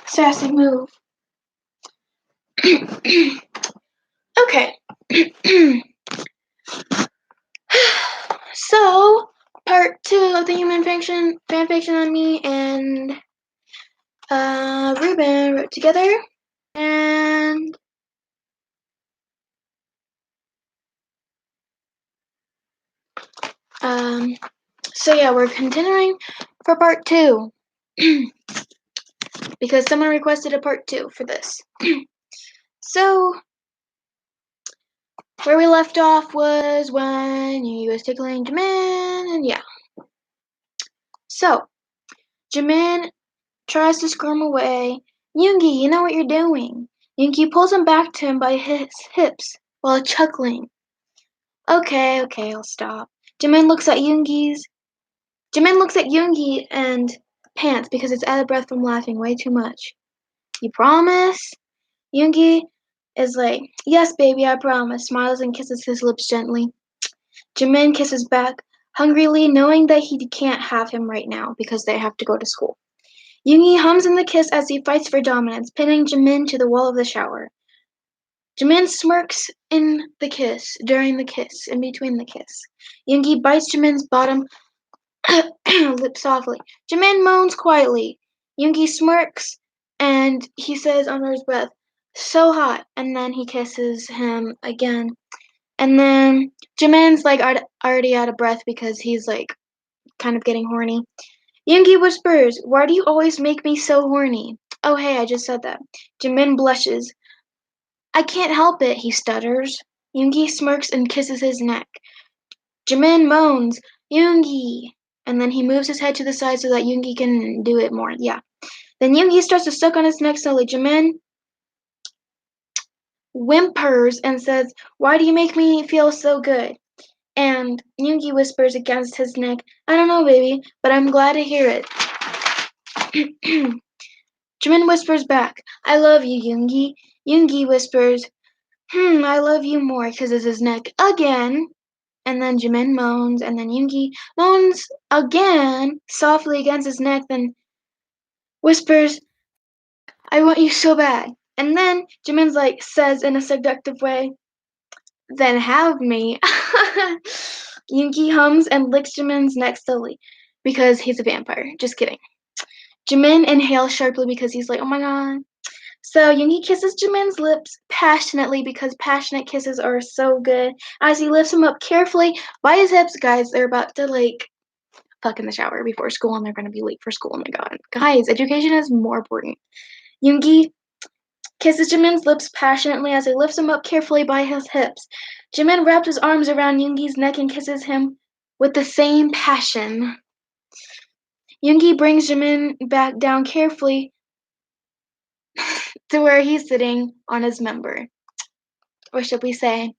Sassy move. Okay. So, part 2 of the Yoonmin fanfiction on me and Ruben wrote together. And so yeah, we're continuing for part 2. Because someone requested a part 2 for this. So, where we left off was when he was tickling Jimin, and yeah. So, Jimin tries to squirm away. Yoongi, you know what you're doing. Yoongi pulls him back to him by his hips while chuckling. Okay, I'll stop. Jimin looks at Yoongi and pants because it's out of breath from laughing way too much. You promise? Yoongi is like, yes, baby, I promise, smiles and kisses his lips gently. Jimin kisses back, hungrily, knowing that he can't have him right now because they have to go to school. Yoongi hums in the kiss as he fights for dominance, pinning Jimin to the wall of the shower. Jimin smirks in between the kiss. Yoongi bites Jimin's bottom lip softly. Jimin moans quietly. Yoongi smirks and he says under his breath, so hot, and then he kisses him again. And then Jimin's like already out of breath because he's like kind of getting horny. Yoongi whispers, why do you always make me so horny? Oh hey, I just said that. Jimin blushes. I can't help it, he stutters. Yoongi smirks and kisses his neck. Jimin moans, Yoongi. And then he moves his head to the side so that Yoongi can do it more. Yeah. Then Yoongi starts to suck on his neck slowly. Jimin whimpers and says, why do you make me feel so good? And Yoongi whispers against his neck, I don't know, baby, but I'm glad to hear it. Jimin whispers back, I love you, Yoongi. Yoongi whispers, I love you more, kisses his neck again. And then Jimin moans, and then Yoongi moans again, softly against his neck, then whispers, I want you so bad. And then Jimin's like, says in a seductive way, then have me. Yoongi hums and licks Jimin's neck slowly, because he's a vampire. Just kidding. Jimin inhales sharply because he's like, oh my god. So Yoongi kisses Jimin's lips passionately because passionate kisses are so good. As he lifts him up carefully by his hips, guys, they're about to like fuck in the shower before school and they're gonna be late for school. Oh my god. Guys, education is more important. Yoongi kisses Jimin's lips passionately as he lifts him up carefully by his hips. Jimin wraps his arms around Yoongi's neck and kisses him with the same passion. Yoongi brings Jimin back down carefully to where he's sitting on his member. Or should we say,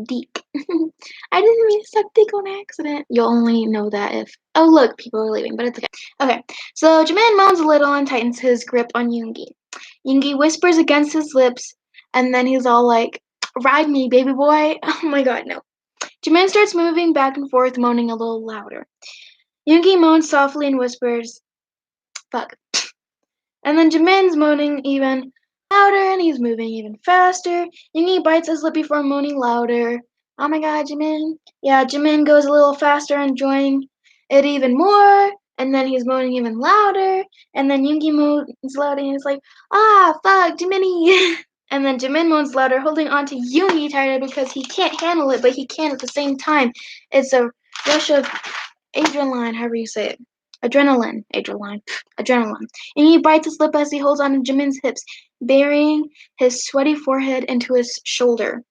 deek. I didn't mean to suck dick on accident. You'll only know that if... Oh, look, people are leaving, but it's okay. Okay, so Jimin moans a little and tightens his grip on Yoongi. Yoongi whispers against his lips, and then he's all like, ride me, baby boy. Oh my god, no. Jimin starts moving back and forth, moaning a little louder. Yoongi moans softly and whispers, fuck. And then Jimin's moaning even louder, and he's moving even faster. Yoongi bites his lip before moaning louder. Oh my god, Jimin. Yeah, Jimin goes a little faster, enjoying it even more. And then he's moaning even louder. And then Yoongi moans louder, and he's like, ah, fuck, Jiminy. And then Jimin moans louder, holding on to Yoongi tighter because he can't handle it, but he can at the same time. It's a rush of adrenaline, however you say it. Adrenaline. And he bites his lip as he holds on to Jimin's hips, burying his sweaty forehead into his shoulder.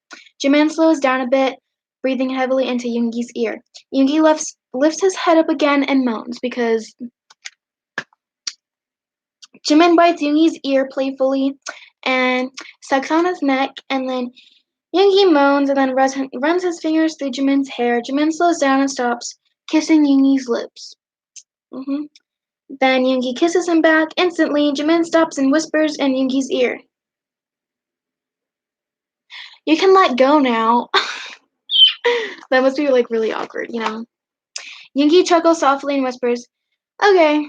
Jimin slows down a bit, breathing heavily into Yoongi's ear. Yoongi lifts his head up again and moans because Jimin bites Yoongi's ear playfully and sucks on his neck, and then Yoongi moans and then runs his fingers through Jimin's hair. Jimin slows down and stops, kissing Yoongi's lips. Then Yoongi kisses him back. Instantly, Jimin stops and whispers in Yoongi's ear. You can let go now. That must be like really awkward, you know? Yoongi chuckles softly and whispers, okay.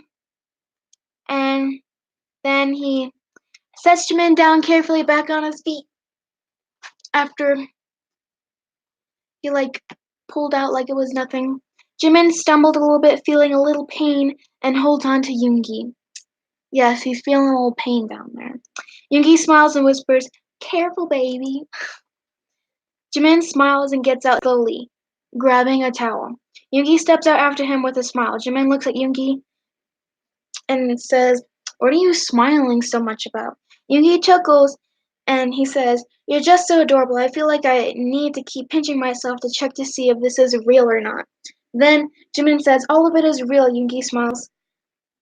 And then he sets Jimin down carefully back on his feet after he pulled out like it was nothing. Jimin stumbled a little bit, feeling a little pain, and holds on to Yoongi. Yes, he's feeling a little pain down there. Yoongi smiles and whispers, careful, baby. Jimin smiles and gets out slowly, grabbing a towel. Yoongi steps out after him with a smile. Jimin looks at Yoongi and says, what are you smiling so much about? Yoongi chuckles and he says, you're just so adorable. I feel like I need to keep pinching myself to check to see if this is real or not. Then Jimin says, all of it is real. Yoongi smiles.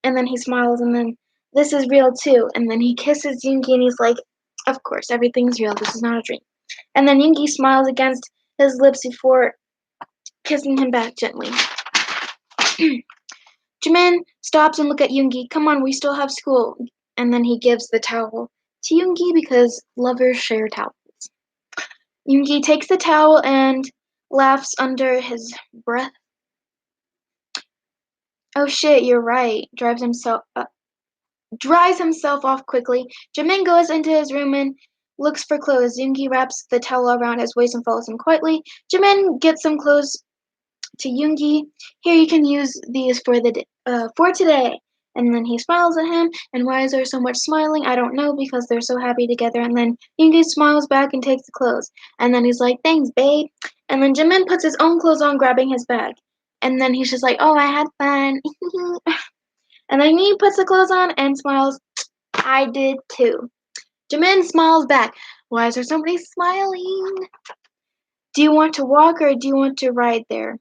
And then he smiles and then, this is real too. And then he kisses Yoongi and he's like, of course, everything's real. This is not a dream. And then Yoongi smiles against his lips before kissing him back gently. Jimin stops and looks at Yoongi. Come on, we still have school. And then he gives the towel to Yoongi because lovers share towels. Yoongi takes the towel and laughs under his breath. Oh shit, you're right. Dries himself off quickly. Jimin goes into his room and looks for clothes. Yoongi wraps the towel around his waist and follows him quietly. Jimin gets some clothes to Yoongi. Here, you can use these for today. And then he smiles at him. And why is there so much smiling? I don't know, because they're so happy together. And then Yoongi smiles back and takes the clothes. And then he's like, thanks, babe. And then Jimin puts his own clothes on, grabbing his bag. And then he's just like, oh, I had fun. And then he puts the clothes on and smiles. I did too. Jimin smiles back. Why is there somebody smiling? Do you want to walk or do you want to ride there?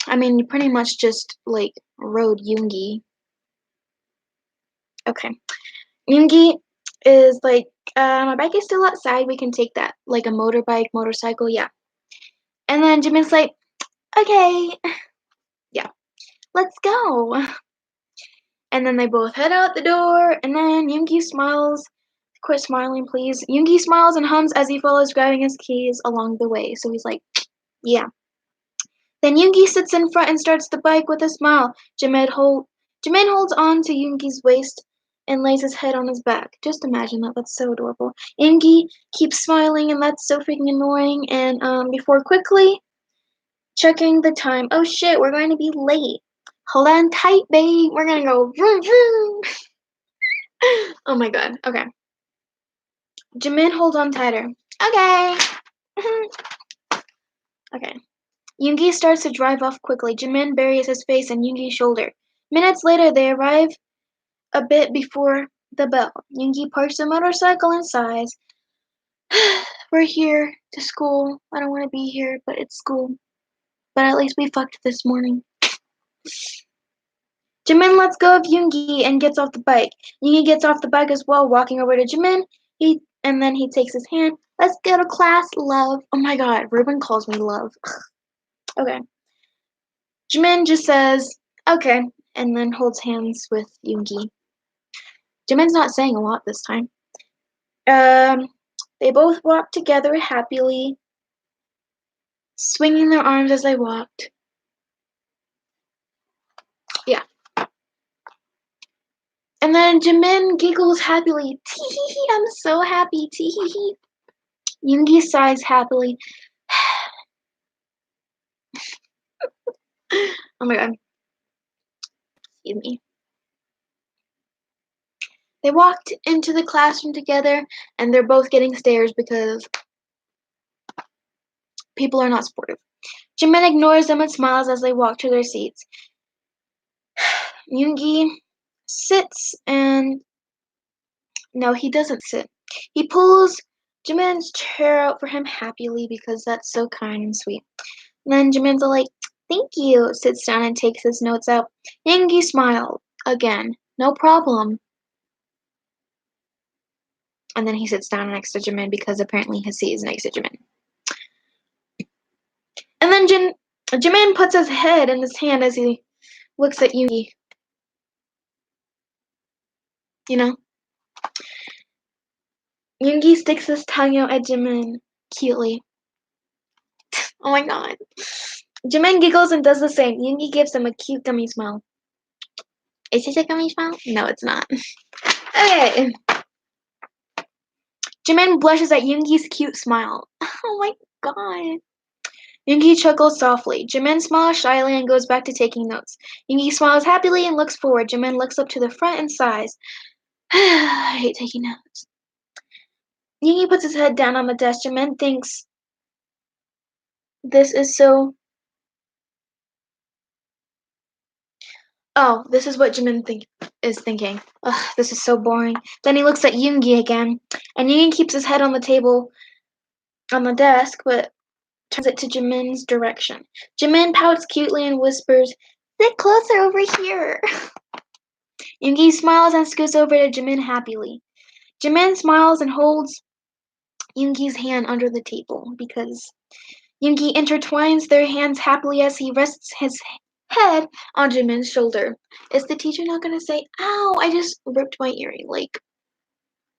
I mean, you pretty much just, rode Yoongi. Okay. Yoongi is like, my bike is still outside. We can take that. Like a motorcycle, yeah. And then Jimin's like, okay. Yeah. Let's go. And then they both head out the door. And then Yoongi smiles. Quit smiling, please. Yoongi smiles and hums as he follows, grabbing his keys along the way. So he's like, yeah. Then Yoongi sits in front and starts the bike with a smile. Jimin holds on to Yoongi's waist and lays his head on his back. Just imagine that. That's so adorable. Yoongi keeps smiling, and that's so freaking annoying. And before quickly checking the time. Oh shit, we're going to be late. Hold on tight, babe. We're gonna go vroom vroom. Oh my god. Okay. Jimin holds on tighter. Okay. Okay. Yoongi starts to drive off quickly. Jimin buries his face in Yoongi's shoulder. Minutes later, they arrive a bit before the bell. Yoongi parks the motorcycle and sighs. We're here to school. I don't want to be here, but it's school. But at least we fucked this morning. Jimin lets go of Yoongi and gets off the bike. Yoongi gets off the bike as well, walking over to Jimin. And then he takes his hand. Let's go to class, love. Oh my god, Ruben calls me love. Okay. Jimin just says, okay, and then holds hands with Yoongi. Jimin's not saying a lot this time. They both walked together happily, swinging their arms as they walked. Yeah. And then Jimin giggles happily. Tee-hee-hee, I'm so happy. Tee-hee-hee. Yoongi sighs happily. Oh my god. Excuse me. They walked into the classroom together, and they're both getting stares because people are not supportive. Jimin ignores them and smiles as they walk to their seats. Yoongi sits and no, he doesn't sit. He pulls Jimin's chair out for him happily because that's so kind and sweet. And then Jimin's all like, "Thank you," sits down and takes his notes out. Yoongi smiled again. "No problem." And then he sits down next to Jimin because apparently his seat is next to Jimin. And then Jimin puts his head in his hand as he looks at Yoongi. You know? Yoongi sticks his tongue out at Jimin cutely. Oh my god. Jimin giggles and does the same. Yoongi gives him a cute gummy smile. Is this a gummy smile? No, it's not. Okay. Jimin blushes at Yoongi's cute smile. Oh my god. Yoongi chuckles softly. Jimin smiles shyly and goes back to taking notes. Yoongi smiles happily and looks forward. Jimin looks up to the front and sighs. I hate taking notes. Yoongi puts his head down on the desk. Jimin thinks this is so... Oh, this is what Jimin is thinking. Ugh, this is so boring. Then he looks at Yoongi again, and Yoongi keeps his head on the table on the desk, but turns it to Jimin's direction. Jimin pouts cutely and whispers, "Sit closer over here." Yoongi smiles and scoots over to Jimin happily. Jimin smiles and holds Yoongi's hand under the table because Yoongi intertwines their hands happily as he rests his head on Jimin's shoulder. Is the teacher not gonna say, "Ow, I just ripped my earring"? Like,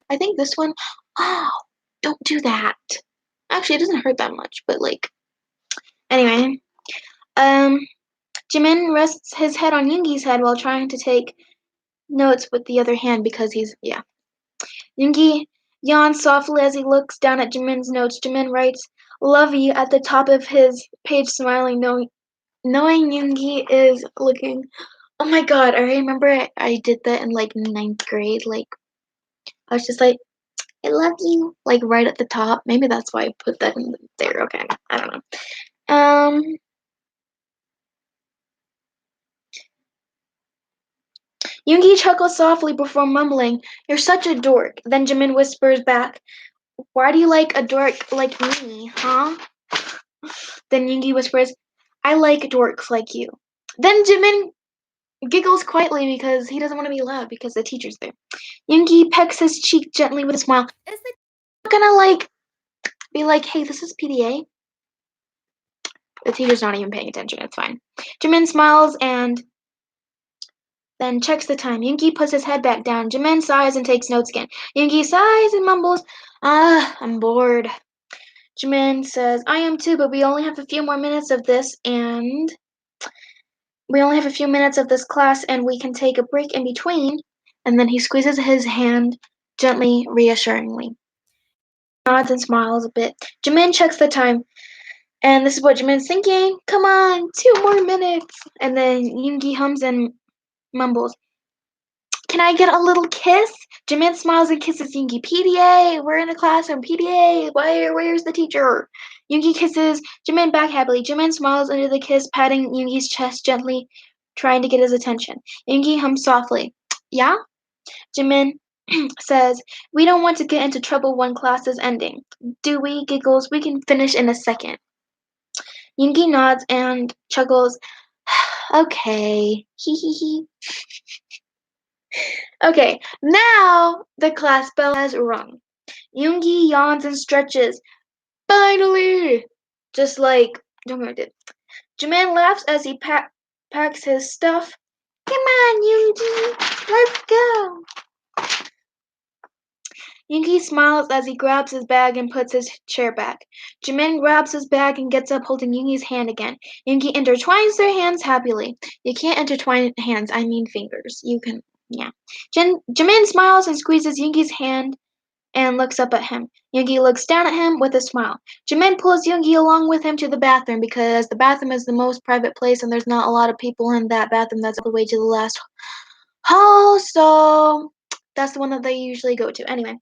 I think this one, "Oh, don't do that." Actually, it doesn't hurt that much, but like, anyway. Jimin rests his head on Yoongi's head while trying to take notes with the other hand because yeah. Yoongi yawns softly as he looks down at Jimin's notes. Jimin writes, "Love you" at the top of his page, smiling, knowing Yoongi is looking. Oh my god, I remember I did that in like ninth grade. Like, I was just like, "I love you," like right at the top. Maybe that's why I put that in there. Okay, I don't know. Yoongi chuckles softly before mumbling, "You're such a dork." Then Jimin whispers back, "Why do you like a dork like me, huh?" Then Yoongi whispers, "I like dorks like you." Then Jimin giggles quietly because he doesn't want to be loud because the teacher's there. Yoongi pecks his cheek gently with a smile. Is the teacher gonna like be like, "Hey, this is PDA"? The teacher's not even paying attention. It's fine. Jimin smiles and then checks the time. Yoongi puts his head back down. Jimin sighs and takes notes again. Yoongi sighs and mumbles, I'm bored." Jimin says, "I am too, but we only have a few more minutes of this, and we only have a few minutes of this class, and we can take a break in between." And then he squeezes his hand gently, reassuringly. Nods and smiles a bit. Jimin checks the time, and this is what Jimin's thinking. "Come on, 2 more minutes." And then Yoongi hums and mumbles, "Can I get a little kiss?" Jimin smiles and kisses Yoongi. "PDA, we're in a classroom. PDA, where's the teacher?" Yoongi kisses Jimin back happily. Jimin smiles under the kiss, patting Yoongi's chest gently, trying to get his attention. Yoongi hums softly. "Yeah?" Jimin says, "We don't want to get into trouble when class is ending. Do we?" Giggles. "We can finish in a second." Yoongi nods and chuckles. "Okay. Hee hee hee." Okay, now the class bell has rung. Yoongi yawns and stretches. "Finally!" Just like Jungkook did. Jimin laughs as he packs his stuff. "Come on, Yoongi, let's go." Yoongi smiles as he grabs his bag and puts his chair back. Jimin grabs his bag and gets up, holding Yoongi's hand again. Yoongi intertwines their hands happily. You can't intertwine hands, I mean fingers. You can, yeah. Jimin smiles and squeezes Yoongi's hand and looks up at him. Yoongi looks down at him with a smile. Jimin pulls Yoongi along with him to the bathroom because the bathroom is the most private place and there's not a lot of people in that bathroom. That's all the way to the last hall, so that's the one that they usually go to. Anyway,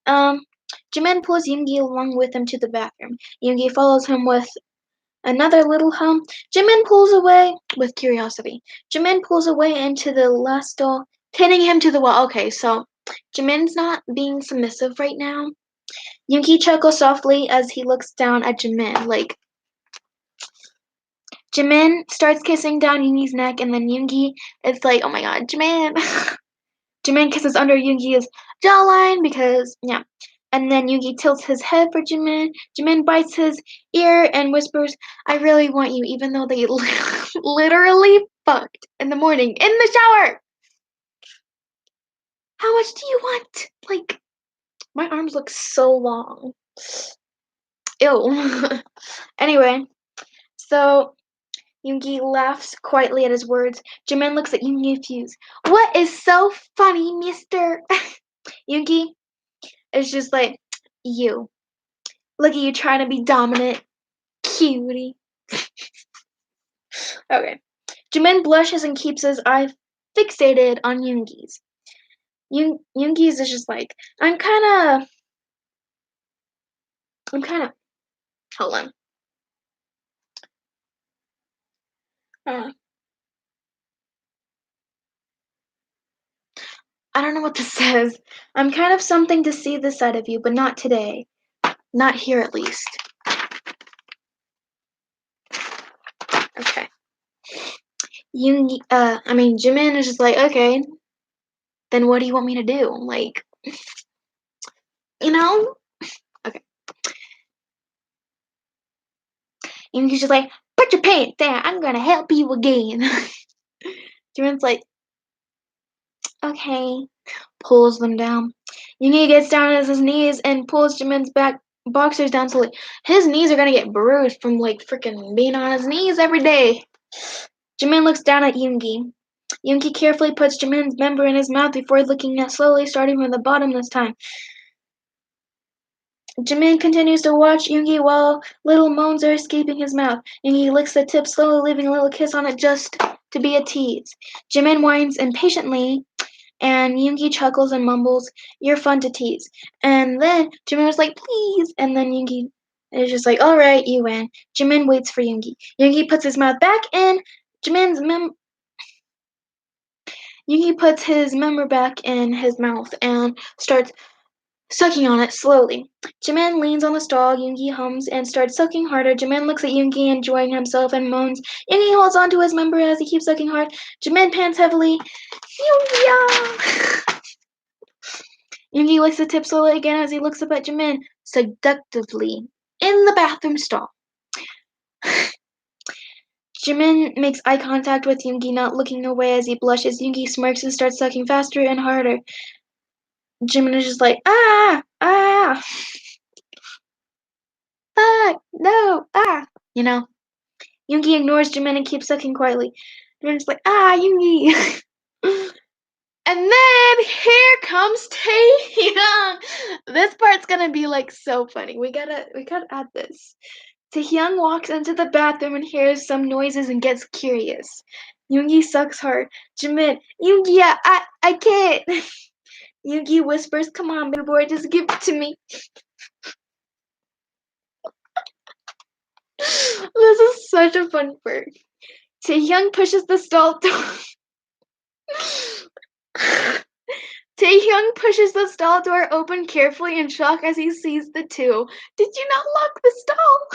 Jimin pulls Yoongi along with him to the bathroom. Yoongi follows him with Another little hum. Jimin pulls away with curiosity. Jimin pulls away into the last stall, pinning him to the wall. Okay, so Jimin's not being submissive right now. Yoongi chuckles softly as he looks down at Jimin. Like, Jimin starts kissing down Yoongi's neck, and then Yoongi is like, oh my god, Jimin. Jimin kisses under Yoongi's jawline because, yeah. And then Yoongi tilts his head for Jimin. Jimin bites his ear and whispers, I really want you, even though they literally fucked in the morning in the shower. How much do you want? Like, my arms look so long. Ew. Anyway, so Yoongi laughs quietly at his words. Jimin looks at Yoongi confused. What is so funny, mister? Yoongi is just like, you. Look at you trying to be dominant. Cutie. Okay. Jimin blushes and keeps his eye fixated on Yoongi's. Yoongi's is just like, I'm kinda, hold on. Uh, I don't know what this says. I'm kind of something to see this side of you, but not today. Not here, at least. Okay. Jimin is just like, okay, then what do you want me to do? Like, you know? Okay. Yoongi's just like, put your pants down. I'm gonna help you again. Jimin's like, okay. Pulls them down. Yoongi gets down on his knees and pulls Jimin's back boxers down slowly. His knees are gonna get bruised from like freaking being on his knees every day. Jimin looks down at Yoongi. Yoongi carefully puts Jimin's member in his mouth before looking at slowly, starting from the bottom this time. Jimin continues to watch Yoongi while little moans are escaping his mouth. Yoongi licks the tip slowly, leaving a little kiss on it just to be a tease. Jimin whines impatiently, and Yoongi chuckles and mumbles, "You're fun to tease." And then Jimin was like, "Please," and then Yoongi is just like, "All right, you win." Jimin waits for Yoongi. Yoongi puts his mouth back in Jimin's Yoongi puts his member back in his mouth and starts sucking on it slowly. Jimin leans on the stall. Yoongi hums and starts sucking harder. Jimin looks at Yoongi, enjoying himself, and moans. Yoongi holds onto his member as he keeps sucking hard. Jimin pants heavily. Yoongi! Yoongi licks the tip slowly again as he looks up at Jimin seductively in the bathroom stall. Jimin makes eye contact with Yoongi, not looking away as he blushes. Yoongi smirks and starts sucking faster and harder. Jimin is just like, ah, fuck, no, ah. You know, Yoongi ignores Jimin and keeps sucking quietly. Jimin's like, Yoongi. And then here comes Taehyung. This part's gonna be like so funny. We gotta add this. Taehyung walks into the bathroom and hears some noises and gets curious. Yoongi sucks hard. Jimin, Yoongi, I can't. Yoongi whispers, come on, baby boy, just give it to me. This is such a fun part. Taehyung pushes the stall door. Taehyung pushes the stall door open carefully in shock as he sees the two. Did you not lock the stall?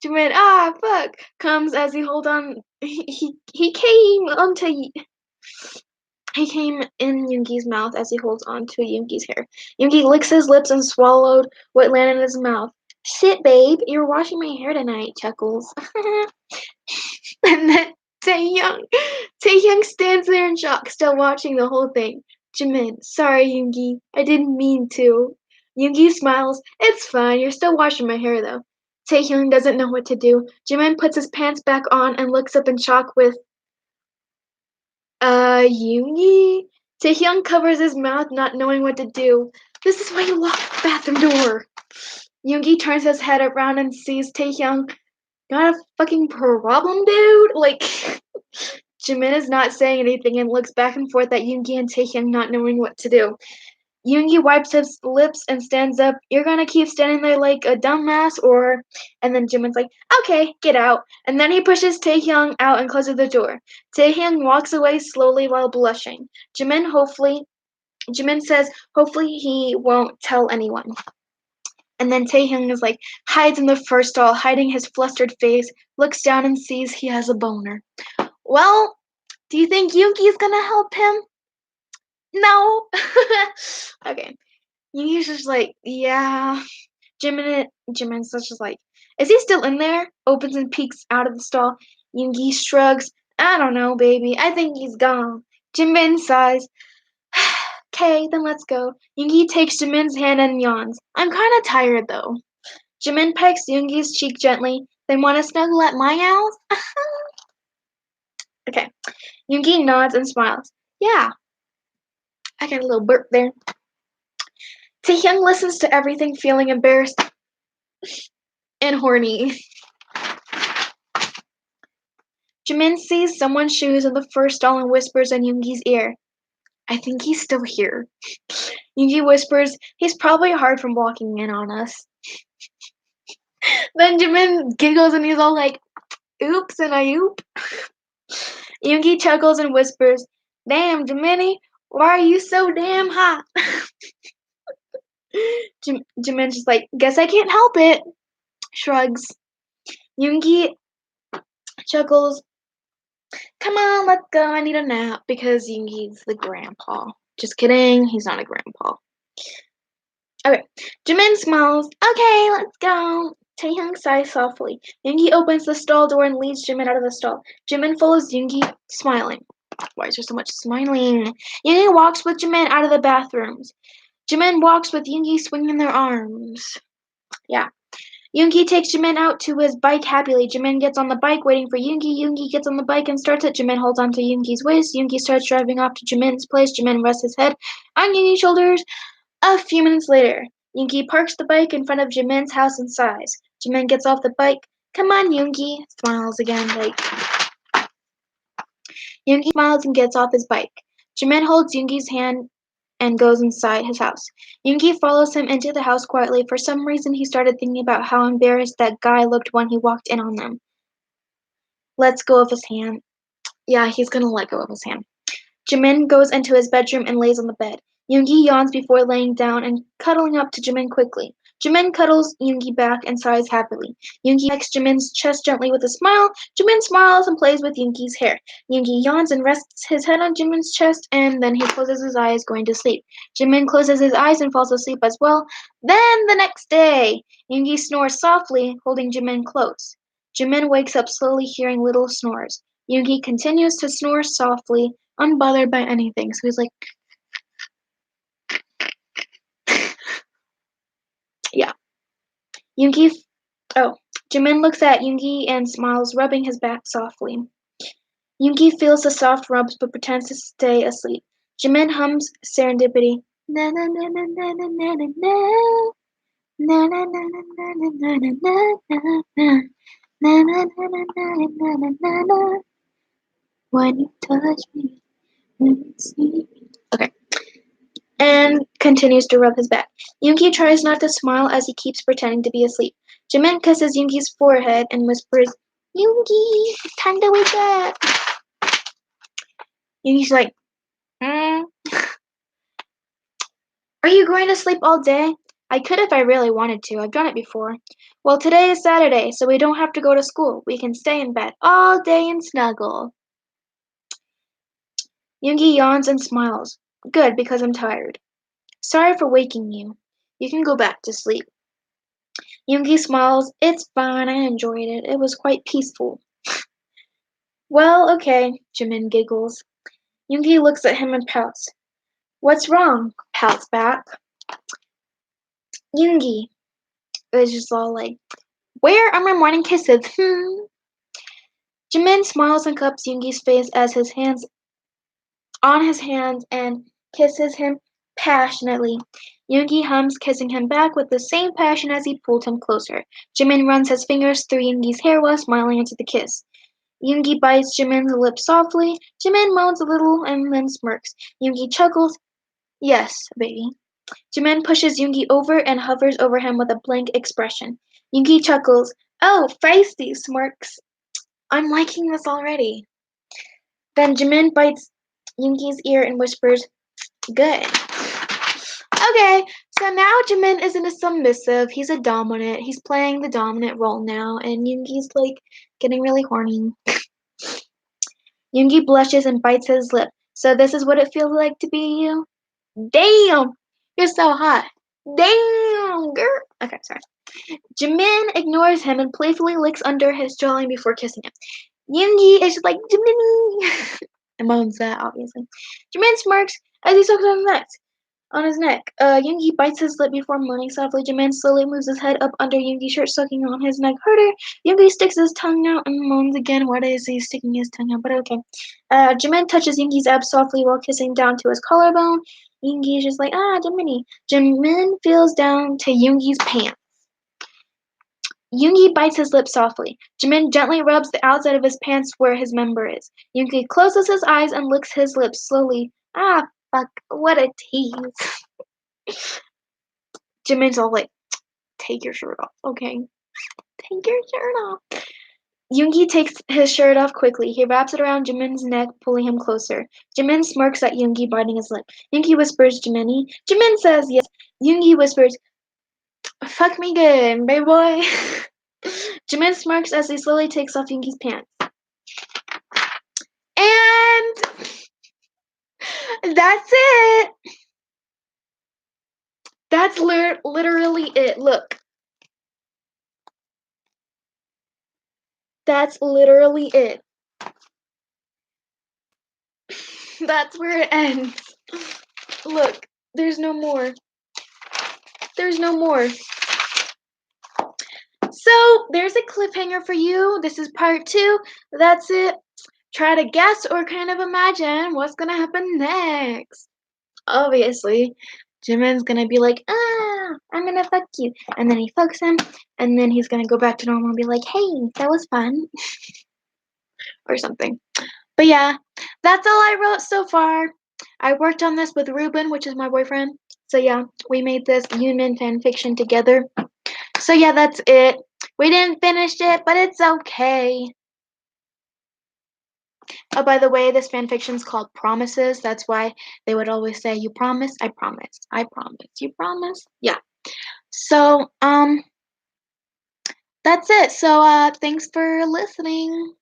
Jimin, fuck, comes as he hold on. He came in Yoongi's mouth as he holds on to Yoongi's hair. Yoongi licks his lips and swallowed what landed in his mouth. Shit, babe, you're washing my hair tonight, chuckles. And then Taehyung stands there in shock, still watching the whole thing. Jimin, sorry, Yoongi, I didn't mean to. Yoongi smiles. It's fine, you're still washing my hair though. Taehyung doesn't know what to do. Jimin puts his pants back on and looks up in shock with, Yoongi? Taehyung covers his mouth, not knowing what to do. This is why you lock the bathroom door. Yoongi turns his head around and sees Taehyung. Got a fucking problem, dude? Like, Jimin is not saying anything and looks back and forth at Yoongi and Taehyung, not knowing what to do. Yoongi wipes his lips and stands up. You're gonna keep standing there like a dumbass, or? And then Jimin's like, okay, get out. And then he pushes Taehyung out and closes the door. Taehyung walks away slowly while blushing. Jimin says, hopefully he won't tell anyone. And then Taehyung is like, hides in the first stall, hiding his flustered face, looks down and sees he has a boner. Well, do you think Yoongi's gonna help him? No. Okay. Yoongi's just like, yeah. Jimin's just like, is he still in there? Opens and peeks out of the stall. Yoongi shrugs. I don't know, baby. I think he's gone. Jimin sighs. Okay, then let's go. Yoongi takes Jimin's hand and yawns. I'm kinda tired though. Jimin pecks Yoongi's cheek gently. Then wanna snuggle at my house? Okay. Yoongi nods and smiles. Yeah, I got a little burp there. Taehyung listens to everything, feeling embarrassed and horny. Jimin sees someone's shoes in the first stall and whispers in Yoongi's ear. I think he's still here. Yoongi whispers, he's probably hard from walking in on us. Then Jimin giggles and he's all like, oops and I oop. Yoongi chuckles and whispers, damn, Jiminy, why are you so damn hot? Jimin's just like, guess I can't help it. Shrugs. Yoongi chuckles, come on, let's go, I need a nap, because Yoongi's the grandpa. Just kidding, he's not a grandpa. Okay, Jimin smiles, okay, let's go. Taehyung sighs softly. Yoongi opens the stall door and leads Jimin out of the stall. Jimin follows Yoongi, smiling. Why is there so much smiling? Yoongi walks with Jimin out of the bathrooms. Jimin walks with Yoongi swinging their arms. Yeah. Yoongi takes Jimin out to his bike happily. Jimin gets on the bike waiting for Yoongi. Yoongi gets on the bike and starts it. Jimin holds onto Yoongi's waist. Yoongi starts driving off to Jimin's place. Jimin rests his head on Yoongi's shoulders. A few minutes later, Yoongi parks the bike in front of Jimin's house and sighs. Jimin gets off the bike. Come on, Yoongi. Smiles again, like. Yoongi smiles and gets off his bike. Jimin holds Yoongi's hand and goes inside his house. Yoongi follows him into the house quietly. For some reason, he started thinking about how embarrassed that guy looked when he walked in on them. Lets go of his hand. Yeah, he's gonna let go of his hand. Jimin goes into his bedroom and lays on the bed. Yoongi yawns before laying down and cuddling up to Jimin quickly. Jimin cuddles Yoongi back and sighs happily. Yoongi pecks Jimin's chest gently with a smile. Jimin smiles and plays with Yoongi's hair. Yoongi yawns and rests his head on Jimin's chest, and then he closes his eyes, going to sleep. Jimin closes his eyes and falls asleep as well. Then the next day, Yoongi snores softly, holding Jimin close. Jimin wakes up slowly, hearing little snores. Yoongi continues to snore softly, unbothered by anything. So he's like, yeah. Jimin looks at Yoongi and smiles, rubbing his back softly. Yoongi feels the soft rubs but pretends to stay asleep. Jimin hums serendipity. Na na na na na na na na na. Na na na na na na na na na na. Na na na na na na na na na. When you touch me, when you see me. Okay. And continues to rub his back. Yoongi tries not to smile as he keeps pretending to be asleep. Jimin kisses Yoongi's forehead and whispers, Yoongi, it's time to wake up. Yoongi's like, Are you going to sleep all day? I could if I really wanted to. I've done it before. Well, today is Saturday, so we don't have to go to school. We can stay in bed all day and snuggle. Yoongi yawns and smiles. Good, because I'm tired. Sorry for waking you. You can go back to sleep. Yoongi smiles. It's fine, I enjoyed it. It was quite peaceful. Well, okay, Jimin giggles. Yoongi looks at him and pouts. What's wrong? Pouts back. Yoongi is just all like, where are my morning kisses? Jimin smiles and cups Yoongi's face as his hands on his hands and kisses him passionately. Yoongi hums, kissing him back with the same passion as he pulled him closer. Jimin runs his fingers through Yoongi's hair while smiling into the kiss. Yoongi bites Jimin's lips softly. Jimin moans a little and then smirks. Yoongi chuckles. Yes, baby. Jimin pushes Yoongi over and hovers over him with a blank expression. Yoongi chuckles. Oh, feisty, smirks. I'm liking this already. Then Jimin bites Yoongi's ear and whispers, good. Okay, so now Jimin isn't a submissive, he's a dominant. He's playing the dominant role now, and Yoongi's like getting really horny. Yoongi blushes and bites his lip. So this is what it feels like to be you? Damn! You're so hot. Damn, girl. Okay, sorry. Jimin ignores him and playfully licks under his jawline before kissing him. Yoongi is just like, Jimin! and moans that, obviously. Jimin smirks as he sucks on his neck. Yoongi bites his lip before moaning softly. Jimin slowly moves his head up under Yoongi's shirt, sucking on his neck harder. Yoongi sticks his tongue out and moans again. Why is he sticking his tongue out? But okay. Jimin touches Yoongi's abs softly while kissing down to his collarbone. Yoongi is just like, Jiminy. Jimin feels down to Yoongi's pants. Yoongi bites his lips softly. Jimin gently rubs the outside of his pants where his member is. Yoongi closes his eyes and licks his lips slowly. Fuck, what a tease. Jimin's all like, take your shirt off, okay? Take your shirt off. Yoongi takes his shirt off quickly. He wraps it around Jimin's neck, pulling him closer. Jimin smirks at Yoongi, biting his lip. Yoongi whispers, Jiminy. Jimin says yes. Yoongi whispers, fuck me good, baby boy. Jimin smirks as he slowly takes off Yoongi's pants. And that's it. That's literally it. Look. That's literally it. That's where it ends. Look, there's no more. There's no more. So, there's a cliffhanger for you. This is part 2. That's it. Try to guess or kind of imagine what's gonna happen next. Obviously, Jimin's gonna be like, I'm gonna fuck you. And then he fucks him, and then he's gonna go back to normal and be like, hey, that was fun. or something. But yeah, that's all I wrote so far. I worked on this with Ruben, which is my boyfriend. So yeah, we made this Yoonmin fanfiction together. So yeah, that's it. We didn't finish it, but it's okay. Oh, by the way, this fanfiction's called Promises. That's why they would always say, "You promise? I promise. I promise. You promise?" Yeah. So, that's it. So, thanks for listening.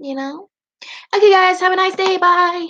Okay, guys, have a nice day. Bye.